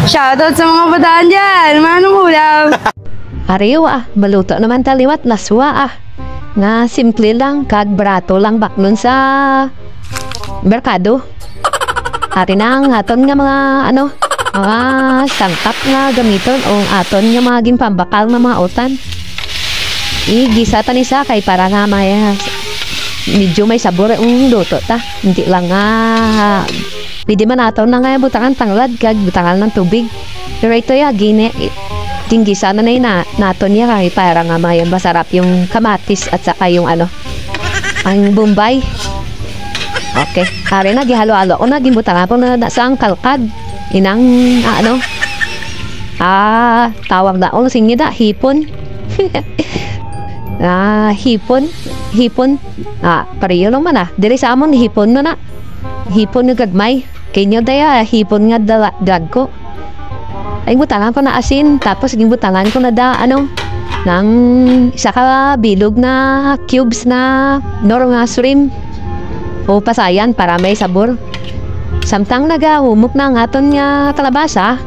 Shoutout sa mga bataan dyan! Manong ulam? Ariw maluto naman taliwat laswa nga simple lang kag brato lang baknon sa merkado. Ari nang aton nga mga mga sangkap nga gamiton o aton nga mga gimpambakal nga mga utan. Igisa ta ni sa kay para nga medyo may sabor ang luto ta. Hindi lang pwede man aton na nga butangan tanglad kag butangan ng tubig. Pero ito tinggisa na naton niya kay para nga may masarap yung kamatis at saka yung ang bombay. Okay, kare na gihalo-halo ko na gimbutangan po na sa kalkad. Inang tawag na ko sinyo da hipon. Hipon. Pareho lang man diri sa amon hipon mo na. Hipon nga gagmay. Kanyo daya hipon nga dag ko. Ay butangan ko na asin tapos gimbutangan ko na nang isa ka bilog na cubes na nga shrimp o pasayan para may sabor. Samtang nagahumok na ang aton nga kalabasa,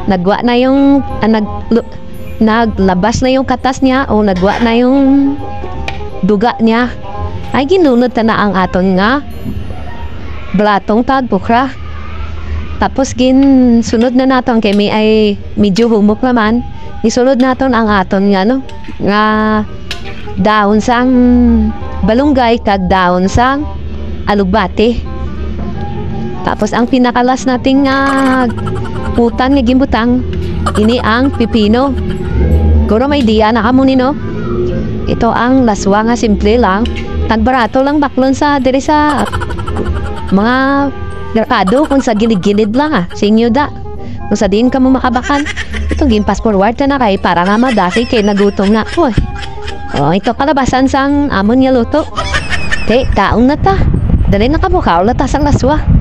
nagwa na yung naglabas na yung katas niya o nagwa na yung duga niya, ay ginunod na ang aton nga blatong tagbukra. Tapos sunod na naton kay may ay medyo humok naman, isunod naton ang aton nga dahon sang balunggay kag dahon sang alugbate. Tapos ang pinakalas nating putan nga gimbutang ini ang pipino. Guro may diya na kamo no. Ito ang laswa nga simple lang, tagbarato lang baklon sa diri sa mga merkado kung sa gilid-gilid lang sa inyo da. Kung sa din ka mo makabakan, itong gimpas forward na kay para nga madasi kay nagutom nga. Ito kalabasan sang amon nga luto. Te, taong na ta. Dali na kabukaw latas ang laswa.